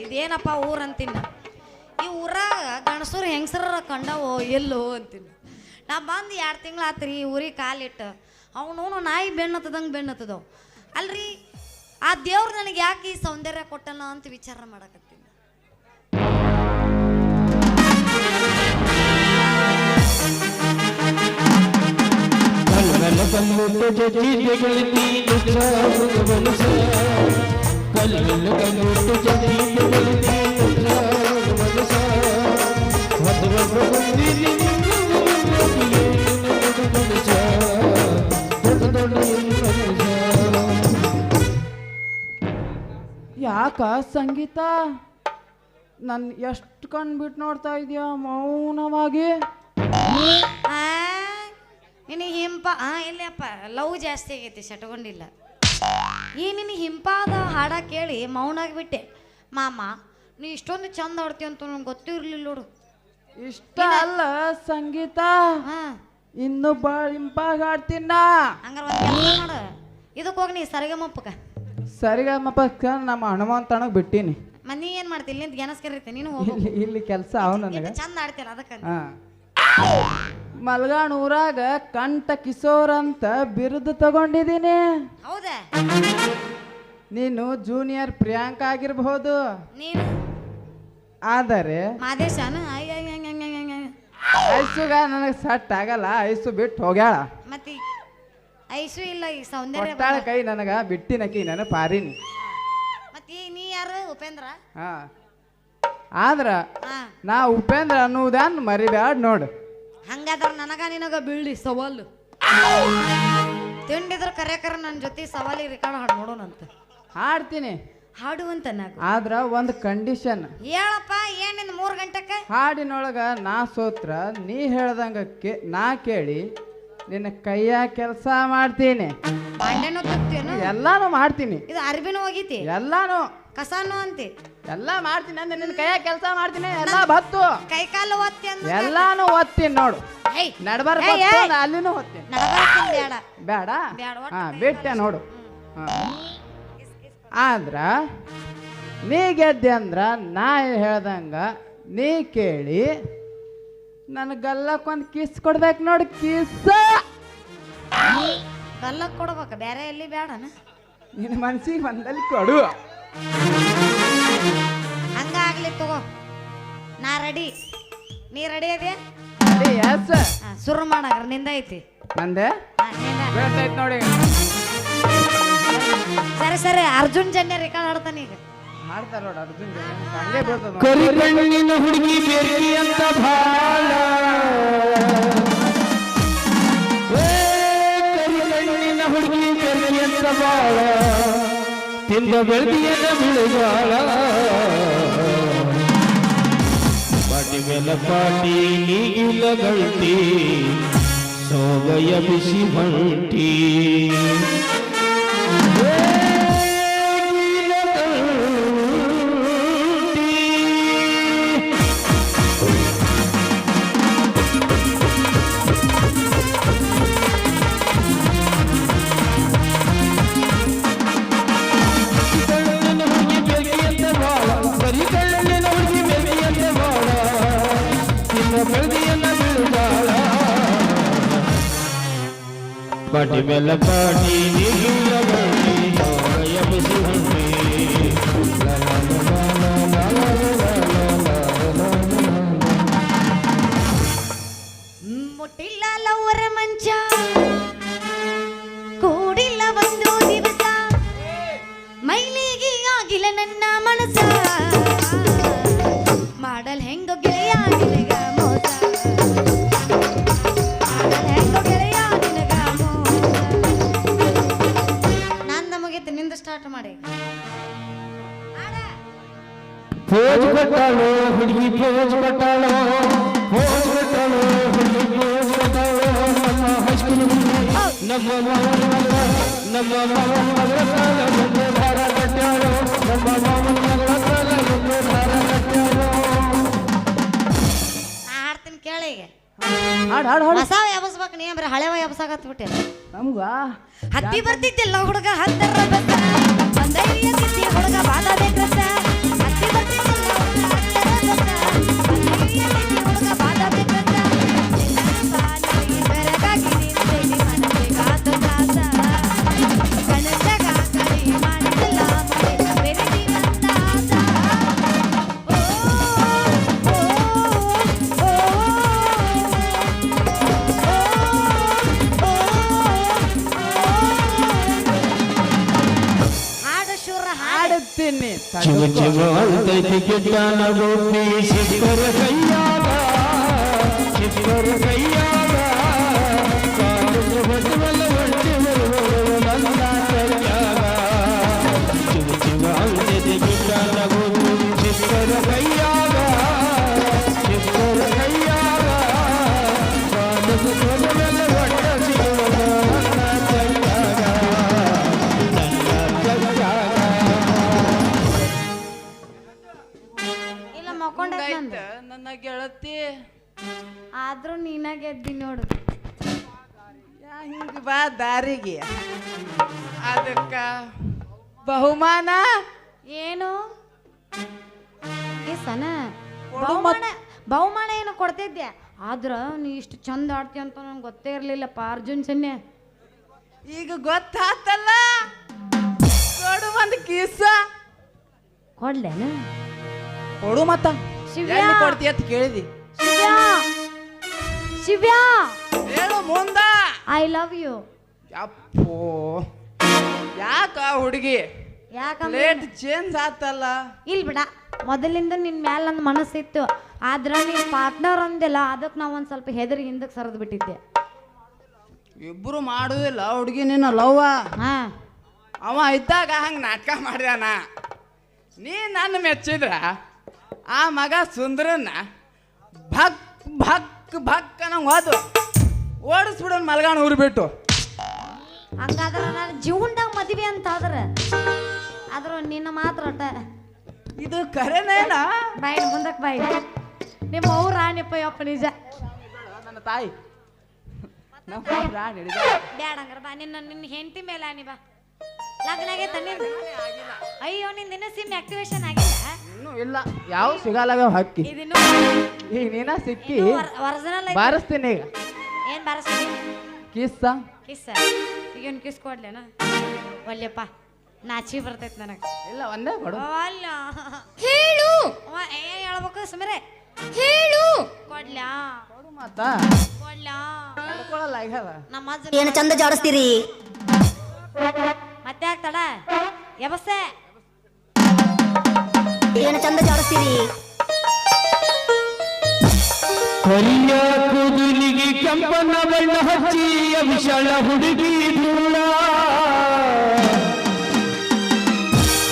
ಇದೇನಪ್ಪ ಊರು ಅಂತೀನಿ. ಈ ಊರಾಗ ಗಣಸೂರು ಹೆಂಗಸರ ಕಂಡವೋ ಎಲ್ಲೋ ಅಂತೀನಿ. ನಾ ಬಂದು 2 ತಿಂಗಳು ಆತ್ರಿ ಈ ಊರಿಗೆ ಕಾಲಿಟ್ಟು ಅವನು ನಾಯಿ ಬೆನ್ನತ್ತದಂಗೆ ಬೆನ್ನತ್ತದವು. ಅಲ್ರಿ ಆ ದೇವ್ರು ನನಗೆ ಯಾಕೆ ಈ ಸೌಂದರ್ಯ ಕೊಟ್ಟಲ್ಲ ಅಂತ ವಿಚಾರ ಮಾಡಕತ್ತೀನಿ. ಯಾಕ ಸಂಗೀತ ನನ್ ಎಷ್ಟು ಕಣ್ಬಿಟ್ಟು ನೋಡ್ತಾ ಇದೀಯ ಮೌನವಾಗಿ? ನಿನಗೆ ಹಿಂಪ ಇಲ್ಲಪ್ಪ ಲವ್ ಜಾಸ್ತಿ ಆಗೈತಿ, ಸಟ್ಕೊಂಡಿಲ್ಲ. ಈ ನಿನಗೆ ಹಿಂಪಾದ ಹಾಡ ಕೇಳಿ ಮೌನಾಗಿಬಿಟ್ಟೆ. ಮಾಮ ನೀ ಇಷ್ಟೊಂದು ಚಂದ ಆಡ್ತೀವಿ ಅಂತ ನಂಗೆ ಗೊತ್ತಿರ್ಲಿಲ್ಲ ನೋಡು. ಇಷ್ಟ ಅಲ್ಲ ಸಂಗೀತ, ಇನ್ನು ಭಾಳ ಹಿಂಪಾಗ ಆಡ್ತೀನ. ಹಂಗಾರ ಒಂದು ಕೆಲಸ ಮಾಡು, ಇದಕ್ಕೆ ಹೋಗಿ ನೀ ಸರಿಗಮಪ್ಪಕ. ಸರಿಗಮಪ್ಪಕ್ಕ ನಮ್ಮ ಹನುಮಂತನಿಗೆ ಬಿಟ್ಟೀನಿ. ಮನಿ ಏನು ಮಾಡ್ತೀನಿ ನಿಂತ ಗೆನಸ್ಕರಿತೆ ನೀನು ಇಲ್ಲಿ ಕೆಲಸ ಅವ ನನಗೆ ಚಂದ ಆಡ್ತೀರ ಅದಕ್ಕೆ. ಮಲ್ಗಾಣ್ ಊರಾಗ ಕಂಠ ಕಿಶೋರ್ ಅಂತ ಬಿರುದು ತಗೊಂಡಿದ್ದೀನಿ. ಹೌದಾ? ನೀನು ಜೂನಿಯರ್ ಪ್ರಿಯಾಂಕ ಆಗಿರಬಹುದು, ನೀನು ಆದರೆ ಮಾದೇಶನ ಐಸುಗ ನನಗೆ ಸಟ್ ಆಗಲ್ಲ. ಐಸು ಬಿಟ್ಟು ಹೋಗ್ಯಾಳ. ಮತ್ತೆ ಐಸು ಇಲ್ಲ, ಈ ಸೌಂದರ್ಯ ಕೈ ನನಗ ಬಿಟ್ಟಿನಕಿ ನನ್ನ ಪಾರಿನಿ. ಮತ್ತೆ ನೀ ಯಾರು? ಉಪೇಂದ್ರ. ಆದ್ರ ನಾ ಉಪೇಂದ್ರ ಅನ್ನುವುದನ್ ಮರಿಬ್ಯಾಡ್ ನೋಡು. ಹಂಗಾದ್ರ ನನಗ ನಿನಗ ಬೀಳಿ ಸವಾಲು ತಿಂಡಿದ್ರ ಕರೆ ನನ್ನ ಜೊತೆ ಸವಾಲಿ ರೆಕಾರ್ಡ್ ಹಾಡು ನೋಡೋಣಂತ. ಹಾಡ್ತೀನಿ, ಹಾಡುವಂತ ಆದ್ರ ಒಂದು ಕಂಡೀಷನ್. ಹೇಳಪ್ಪ ಏನಿಂದ 3 ಗಂಟೆಗೆ ಹಾಡಿನೊಳಗ ನಾ ಸೋತ್ರ ನೀ ಹೇಳ್ದಂಗ ನಾ ಕೇಳಿ ನಿನ್ನ ಕೈಯ ಕೆಲಸ ಮಾಡ್ತೀನಿ. ಬಾಂಡೆನೂ ತಗ್ತೇನು? ಎಲ್ಲಾನು ಮಾಡ್ತೀನಿ. ಇದು ಅರ್ಬಿನೂ ಹೋಗಿತಿ? ಎಲ್ಲಾನು. ಕಸಾನು ಅಂತಿ? ಎಲ್ಲ ಮಾಡ್ತೀನಿ ಅಂದ್ರೆ ನಿನ್ನ ಕೈಯ ಕೆಲಸ ಮಾಡ್ತೀನಿ. ಎಲ್ಲ ಬತ್ತು ಕೈ ಕಾಲು ಒತ್ತಿ ಅಂದ ಎಲ್ಲಾನು ಒತ್ತೀನಿ ನೋಡು. ನಡ್ಬಾರ ಅಲ್ಲಿನೂ ಒತ್ತೀನಿ. ಬೇಡ ಬಿಟ್ಟೆ ನೋಡು. ಆದ್ರ ನೀ ಗೆದ್ದೆ ಅಂದ್ರ ನಾ ಹೇಳ್ದಂಗ ನೀ ಕೇಳಿ ನನ್ ಗಲ್ಲಕ್ಕೊಂದು ಕಿಸ್ ಕೊಡ್ಬೇಕು ನೋಡು. ಕಿಸ್ ಗಲ್ಲಕ್ ಕೊಡ್ಬೇಕ, ಬೇರೆ ಎಲ್ಲಿ ಬೇಡನ? ನಿನ್ನ ಮನ್ಸಿಗೆ ಒಂದಲ್ಲಿ ಕೊಡು. ಹಂಗಾಗ್ಲಿ ತಗೋ, ನಾ ರೆಡಿ. ನೀ ರೆಡಿ ಅದೇ? ಶುರು ಮಾಡಾಗ್ರ ನಿಂದ ಐತಿ. ನಂದೆ ನೋಡಿ. ಸರಿ ಸರಿ, ಅರ್ಜುನ್ ಜನ್ಯ ರೆಕಾರ್ಡ್ ಆಡ್ತಾನೆ ಈಗ. ಮಾಡ್ತಾರ ನೋಡು ಅರ್ಜುನ್ ಹುಡುಗಿ ಬೇಕಿ ಅಂತ ಭಾಳ ಹುಡುಗಿ ಬೇಕಿ ಅಂತ ಭಾಳ ತಿಂದ ಬೆಳದಿಯನ್ನ ಬಿಳುಗಾಳ ಪಾಟಿ ಮೇಲ ಪಾಟಿ ನೀಗಿಲ್ಲ ಗಂಟಿ ಸೋಗಯ ಬಿಸಿ ಬಂಟಿ ಪಾಟಿ ಮೇಲ ಪಾಟಿ ನೀಗಿಲ್ಲ ಗಂಟಿ ಸೋಗಯ ಬಿಸಿ ಬಂಟಿ ಮುಟ್ಟಿಲ್ಲ ಲವರ ಮಂಚ ಕೂಡಿಲ್ಲ ಒಂದು ದಿವಸ ಮೈಲಿಗೆ ಆಗಿಲ್ಲ ನನ್ನ ಮನಸ ಮಾಡಲ್ ಹೆಂಗ ಗೆಳೆಯ ಮೋಸ ಕೊಟ್ಟಾಳು ಹುಡುಗಿ ಪೋಸ್ ಕೊಟ್ಟಾಳು ಪೋಸ್ ಕೊಟ್ಟಾಳು ಹುಡುಗಿ ಪೋಸ್ ಕೊಟ್ಟಾಳು ನಮ್ಮ ಹೈಸ್ಕೂಲ್ ನಮ್ಮ ಮಾವನ ಮಗಳ ಕಾಲ ಮುಂದೆ ಭಾರ ಕಟ್ಟಾಳು ನಮ್ಮ ಮಾವನ ಮಗಳ ಕಾಲ ಮುಂದೆ ಭಾರ ಕಟ್ಟಾಳು. ನಾ ಹಾಡ್ತೀನಿ ಕೇಳಿ ಈಗ. ಹಾಡು ಹಾಡು ಹಾಡು ಹೊಸವ ಎಬಸ್ಬೇಕು ನೀ ಬರೀ ಹಳೆವ ಎಬಸಾಕತ್ಬಿಟ್ಟೆ. ನಮ್ಗ ಹತ್ತಿ ಬರ್ತಿದ್ದಿಲ್ಲ ಹುಡುಗ ಹತ್ತರ ಬಸ್ಸ ಬಂದೈರಿಯ ತಿದ್ದಿ ಹುಡುಗ ಬಾದಬೇಕತ್ತ. ಹತ್ತಿ ಬರ್ತಿದ್ದಿಲ್ಲ ಹುಡುಗ ಹತ್ತರ ಬಸ್ಸ ಬಂದೈರಿಯ ತಿದ್ದಿ ಹುಡುಗ ಬಾದಬೇಕತ್ತ. ಬಾಲಗಿ ಬೆರಗಾಗಿ ನಿಂತೇನಿ ಮನಸ್ಸಿಗೆ ಗಾತ ಗಾತ. ಕನಸಗ ಕಡಿ ಮಾಡಿದಿಲ್ಲ ಮನೆಗ ಬೆರೆದಿರಂತ ಆತ. ಓ ಓ ಓ ಹಾಡು ಶುರ ಹಾಡು. ಹಾಡುತ್ತೀನಿ ಚಿವ ಚಿವ ಅಂತೈತಿ ಗಿಡ್ಡನ ಗೋಪಿ ಸಿಕ್ಕರ ಕೈಯಾಗ ಸಿಕ್ಕರ ಕೈಯಾಗ ಕಾಡು ಹೊಟ್ಟೆವಲ್ಲ ಹೊಟ್ಟೆ ಬರುವವರು ನನ್ನ ಕೈಯಾಗ. ಚಿವ ಚಿವ ಅಂತೈತಿ ಗಿಡ್ಡನ ಗೋಪಿ ಸಿಕ್ಕರ ಕೈಯಾಗ ಸಿಕ್ಕರ ಕೈಯಾಗ ಕಾಡು ಹೊಟ್ಟೆವಲ್ಲ ಹೊಟ್ಟೆ ಸಿಗುವವರು ನನ್ನ ಕೈಯಾಗ ನನ್ನ ಕೈಯಾಗ. ಇಲ್ಲ ಮಕ್ಕೊಂಡೈತ್ ನಂದು. ನನ್ನ ಗೆಳತಿ ಆದ್ರೂ ನೀನ ಗೆದ್ದಿ ನೋಡು. ಹಿಂಗ ಬಾ ದಾರಿಗೆ ಅದಕ್ಕ ಬಹುಮಾನ ಏನು ಏ ಸನ ಕೊಡು ಬಹುಮಾನ ಬಹುಮಾನ ಏನು ಕೊಡ್ತಿದ್ದೆ. ಆದ್ರ ನೀ ಇಷ್ಟು ಚಂದ ಆಡ್ತಿ ಅಂತ ನಂಗೆ ಗೊತ್ತೇ ಇರ್ಲಿಲ್ಲಪ್ಪ ಅರ್ಜುನ್ ಸನ್ನೆ. ಈಗ ಗೊತ್ತಾತಲ್ಲ ಕೊಡು ಒಂದು ಕಿಸ ಕೊಡ್ಲೇನು ಕೊಡು ಮತ್ತ ಶಿವ್ಯಾ. ಎಲ್ಲಿ ಕೊಡ್ತಿ ಅಂತ ಕೇಳಿದಿ ಶಿವ್ಯಾ ಶಿವ್ಯಾ ಹೇಳು ಮುಂದ. I love you. ಯಪ್ಪೋ ಯಾಕ ಹುಡುಗಿ ಯಾಕಂದ್ರೆ ಲೇಟ್ ಚೇಂಜ್ ಆತಲ್ಲ. ಇಲ್ ಬಿಡ ಮೊದಲಿಂದ ನಿನ್ ಮ್ಯಾಲ ನನ್ನ ಮನಸ್ಸಿತ್ತು. ಆದ್ರ ನೀನ್ ಪಾರ್ಟ್ನರ್ ಅಂದಿಲ್ಲ ಅದಕ್ಕೆ ನಾವು ಒಂದ್ ಸ್ವಲ್ಪ ಹೆದರಿ ಹಿಂದಕ್ಕೆ ಸರಿದು ಬಿಟ್ಟಿದ್ದೆ. ಇಬ್ರು ಮಾಡುದಿಲ್ಲ ಹುಡುಗಿ ನಿನ್ನ ಲವ್ವ. ಹಾ ಅವ ಇದ್ದಾಗ ಹಂಗ ನಾಟಕ ಮಾಡ್ಯಾನ. ನೀ ನನ್ನ ಮೆಚ್ಚಿದ್ರ ಆ ಮಗ ಸುಂದ್ರನ್ನ ಭಕ್ ಭಕ್ ಭಕ್ ಅನ್ನಂಗ್ ಹೋದು ಓಡಿಸ್ಬಿಡೋನ್ ಮಲ್ಗಾಣ ಊರು ಬಿಟ್ಟು. ಹಂಗಾದ್ರ ನಾನು ಜೀವನದಾಗ ಮದ್ವೆ ಅಂತ ಆದ್ರೂ ನಿನ್ನ ಮಾತ್ರ ಒಟ್ಟ ಇದು ಕರೆನೇನ ಬಾಯಿ ಮುಂದಕ್ಕೆ ಬಾಯಿ. ನಿಮ್ಮ ಅವ್ರ ರಾಣಿಯಪ್ಪ ಯಪ್ಪ ನಿಜ. ನನ್ನ ತಾಯಿ ನಮ್ಮ ರಾಣಿ ಹಿಡಿದ. ಬ್ಯಾಡ ಹಂಗಾರ ಬಾ ನಿನ್ನ ಹೆಂಡತಿ ಮೇಲೆ ಆನಿ ಬಾ. ಲಗ್ನ ಆಗೈತ ನಿಂದು? ಅಯ್ಯೋ ನಿಂದ ಇನ್ನ ಸಿಮ್ ಆಕ್ಟಿವೇಶನ್ ಆಗಿಲ್ಲ. ಇನ್ನೂ ಇಲ್ಲ ಯಾವ ಸಿಗಲ್ಲ ಹಕ್ಕಿ. ಇದಿನ್ನು ಈಗ ನೀನ ಸಿಕ್ಕಿ ಒರಿಜಿನಲ್ ಬಾರಿಸ್ತೀನಿ ಈಗ. ಏನ್ ಬಾರಿಸ್ತೀನಿ? ಕಿಸ್ಸ ಕಿಸ್. ಈಗೇನು ಕಿಸ್ ಕೊಡ್ಲೇನ? ಒಲ್ಲೆಪ್ಪ ನಾಚಿ ಬರ್ತೈತಿ ನನಗೆ. ಇಲ್ಲ ಒಂದೇ ಕೊಡು. ಅಲ್ಲ ಹೇಳು ಏನ್ ಹೇಳ್ಬೇಕು ಸುಮ್ರೆ ಹೇಳು. ಕೊಡ್ಲಾ ಕೊಡು ಮತ್ತ ಕೊಡ್ಲಾ ತಡ್ಕೊಳಲ್ಲ ಈಗ ನಮ್ಮ ಅಜ್ಜ ಏನು ಚಂದ ಜಾಡಿಸ್ತೀರಿ. ಮತ್ತೆ ಆಗ್ತಾಳ ಎಬಸ್ಸೆ ಏನು ಚಂದ ಜಾಡಿಸ್ತೀರಿ. ಕರಿಯ ಕೂದಲಿಗೆ ಕೆಂಪನ ಬಣ್ಣ ಹಚ್ಚಿ ವಿಶಾಲ ಹುಡುಗಿ ಧೂಳ.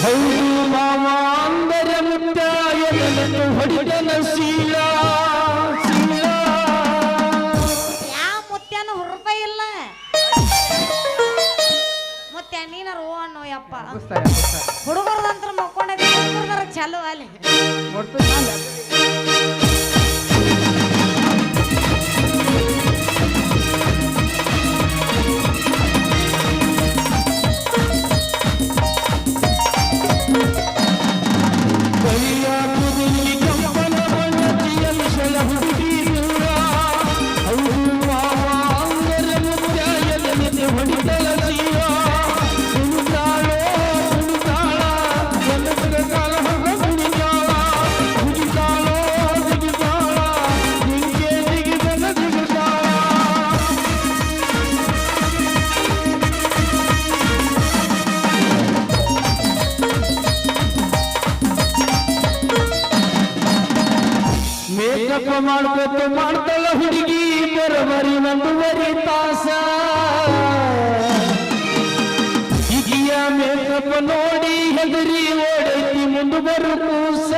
ಹೌದು ಮಾವ ಅಂದರೆ ಮುತ್ತಾಯನನ್ನು ಹೊಡೆದನ ಶೀಲ ಶೀಲ. ಯಾವ ಮುತ್ಯಾನು ರೂಪಾಯಿ ಇಲ್ಲ. ಮುತ್ಯ ನೀನಾರ ಓ ಅನ್ನೋ ಯಪ್ಪ. ಹುಡುಗರದಂತ್ರ ಮಕ್ಕೊಂಡೈತಿ ಹುಡುಗರ ಚಲೋ ಅಲ್ಲಿ. ಕರಿಯ ಕೂದಲಿಗೆ ಕೆಂಪನ ಬಣ್ಣ ಹಚ್ಚಿ ವಿಶಾಲ ಹುಡುಗಿ ಧೂಳ. ಹೌದು ಮಾವ ಅಂದರೆ ಮುತ್ತಾಯನನ್ನು ಹೊಡೆದನ ಶೀಲ. ಕುಣಿತಾಳೋ ಕುಣಿತಾಳ ಜನಪದ ಕಾಲ ಕುಣಿತಾಳ ಕುಣಿತಾಳೋ ಕುಣಿತಾಳ ನಿಂಗೆ ಜಿಗಿದನ ಜಿಗಿತಾಳ. ಮೇಕಪ್ ಮಾಡ್ಕೊತ ಮಾಡ್ತಾಳ ಹುಡುಗಿ ಬರಬರಿ ಒಂದೂವರೆ ತಾಸ. ಈಗಿಯ ಮೇಕಪ್ ನೋಡಿ ಹೆದರಿ ಓಡೈತಿ ಮುಂದೆ ಬರು ಕೂಸ.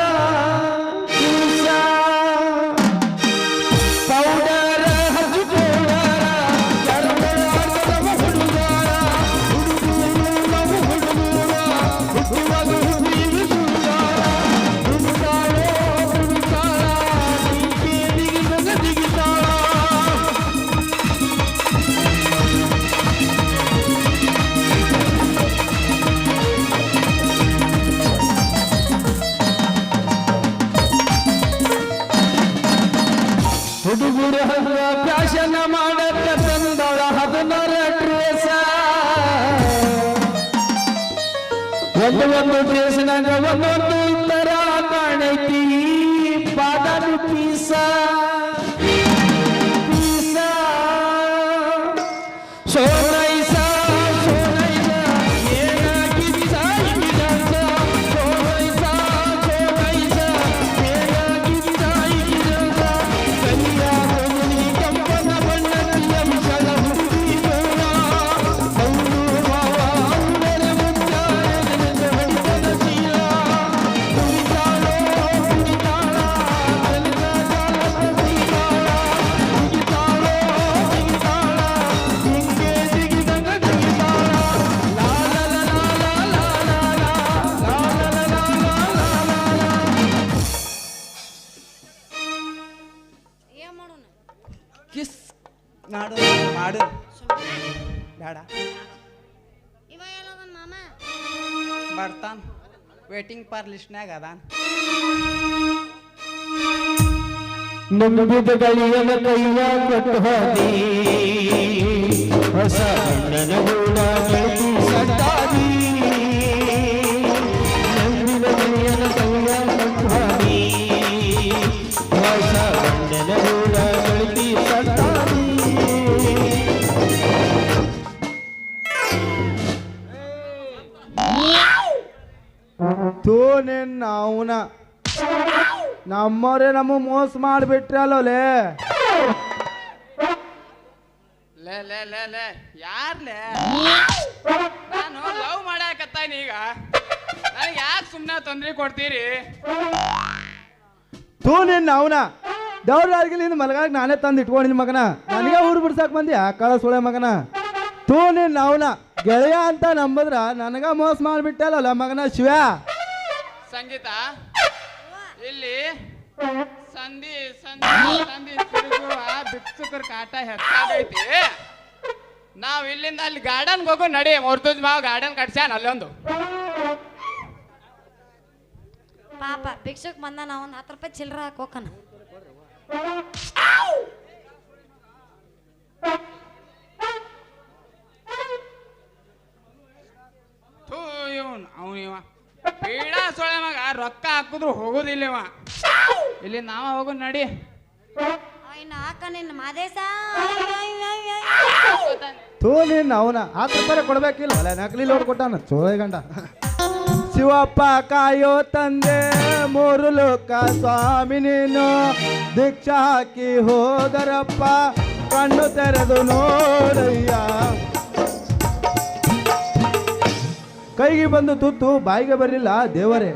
ಹುಡುಗರು ಹಂಗ ಫ್ಯಾಷನ್ ಮಾಡತ್ತ ತಂದಳ 16 ಡ್ರೆಸ್ ಒಂದು ಡ್ರೆಸ್ನಾಗ ಒಂದೊಂದು ತರ ಕಾಣೈತಿ ಬಾದಾಮಿ ಪೀಸ ಸೋನೈಸ ಸೋನೈಸ ಏನಾಗಿದ್ದ ಇಗಿದಂತ ಸೋನೈಸ ಸೋನೈಸ ಏನಾಗಿದ್ದ ಇಗಿದಂತ ಕೈಯ ಮುನಿ ಕಂಪನ ಬಣ್ಣದ ವಿಶಾಲ ಹುಡುಗಿ ಗೋಳ ಹೌದು ಮಾವ ಅಂದರೆ ಮುಚ್ಚಾರದ ಹೊಂದದ ಚೀಲ ಕುಡಿತಾಳೋ ಕುಡಿತಾಳ ಬೆಳಗ ಜಾಲದ ಕುಡಿತಾಳ ಕುಡಿತಾಳೋ ಕುಡಿತಾಳ ಹಿಂಗೆ ಜಿಗಿದಂಗ ಜಿಗಿತಾಳ ಲಾ ಲಾ ಲಾ ಲಾ ಲಾ ಲಾ ಲಾ ಲಾ ಲಾ ಲಾ ಏನ್ ಮಾಡೋಣ ಕಿಸ್ ಮಾಡು ಮಾಡು ಬೇಡ ಇವ ಎಲ್ಲದನ್ ಮಾಮ ಬರ್ತಾನ ವೇಟಿಂಗ್ ಫಾರ್ ಲಿಸ್ಟ್ನಾಗ ಅದಾನ ನಂಬಿದ ಗಳಿಯನ ಕೈಯ ಕೊಟ್ಟು ಹೋದಿ ಹೊಸ ಬಣ್ಣನ ಗೂಡ ಬೆಳಕಿ ಸಟ್ಟಾದಿ ನಂಬಿದ ಗಳಿಯನ ಕೈಯ ಕೊಟ್ಟು ಹೋದಿ ಹೊಸ ಬಣ್ಣನ ಗೂಡ ಬೆಳಕಿ ಸಟ್ಟಾದಿ ತೂ ನಿನ್ನ ಅವನ ನಮ್ಮವ್ರೆ ನಮ್ಮ ಮೋಸ ಮಾಡಿಬಿಟ್ರಲ್ಲೇ ಲೇ ಲೇ ಲೇ ಲೇ ಯಾರ್ಲೇ ನಾನು ಲವ್ ಮಾಡಾಕತ್ತಾನ ಈಗ ನನಗೆ ಯಾಕೆ ಸುಮ್ಮನೆ ತೊಂದರೆ ಕೊಡ್ತೀರಿ ತೂ ನಿನ್ನ ಅವನ ದೌರ್ಲಾರ್ಗಿಲಿಂದ ಮಲಗಾಗ ನಾನೇ ತಂದು ಇಟ್ಕೊಂಡಿನ ಮಗನ ನನಗೆ ಊರು ಬಿಡ್ಸಕ್ ಬಂದಿ ಕಳ ಸುಳೆ ಮಗನ ತೂ ನಿನ್ನ ಅವನ ಗೆಳೆಯ ಅಂತ ನಂಬದ್ರ ನನಗ ಮೋಸ ಮಾಡಿಬಿಟ್ಟಲ್ಲ ಮಗನ ಶಿವ ಸಂಗೀತ ಇಲ್ಲಿ ಸಂಧಿ ಸಂಧಿ ಸಂಧಿ ತಿರುಗುವ ಭಿಕ್ಷುಕರ ಕಾಟ ಹೆಚ್ಚಾಗೈತಿ ನಾವ್ ಇಲ್ಲಿಂದ ಅಲ್ಲಿ ಗಾರ್ಡನ್ಗೆ ಹೋಗೋ ನಡಿ ಮೊರ್ತುಜ್ ಮಾವ ಗಾರ್ಡನ್ ಕಟ್ಸ್ಯಾನ ಅಲ್ಲೊಂದು ಪಾಪ ಭಿಕ್ಷಕ್ ಬಂದ ನಾ ಒಂದು 10 ರೂಪಾಯಿ ಚಿಲ್ಲರ ಹಾಕೋಕನ ಥೂ ಇವನ್ ಅವನು ಇವ ಪೀಡಾ ಸೊಳೆ ಮಗ ರೊಕ್ಕ ಹಾಕಿದ್ರು ಹೋಗೋದಿಲ್ಲ ಇವ ಇಲ್ಲಿ ನಾವ ಹೋಗೋ ನಡಿ ಇನ್ನು ಹಾಕ ನಿನ್ನ ಮಾದೇಶ ತೂ ನಿನ್ನ ಅವನ 10 ರೂಪಾಯಿ ಕೊಡ್ಬೇಕಿಲ್ಲ ಅಲ್ಲ ನಕಲಿ ಲೋಡ್ ಕೊಟ್ಟಾನ ಚೋಳೆ ಗಂಡ ಶಿವಪ್ಪ ಕಾಯೋ ತಂದೆ 3 ಲೋಕ ಸ್ವಾಮಿ ನೀನು ದೀಕ್ಷಾ ಹಾಕಿ ಹೋದರಪ್ಪ ಕಣ್ಣು ತೆರೆದು ನೋಡಯ್ಯ ಕೈಗೆ ಬಂದು ತುತ್ತು ಬಾಯಿಗೆ ಬರಲಿಲ್ಲ ದೇವರೇ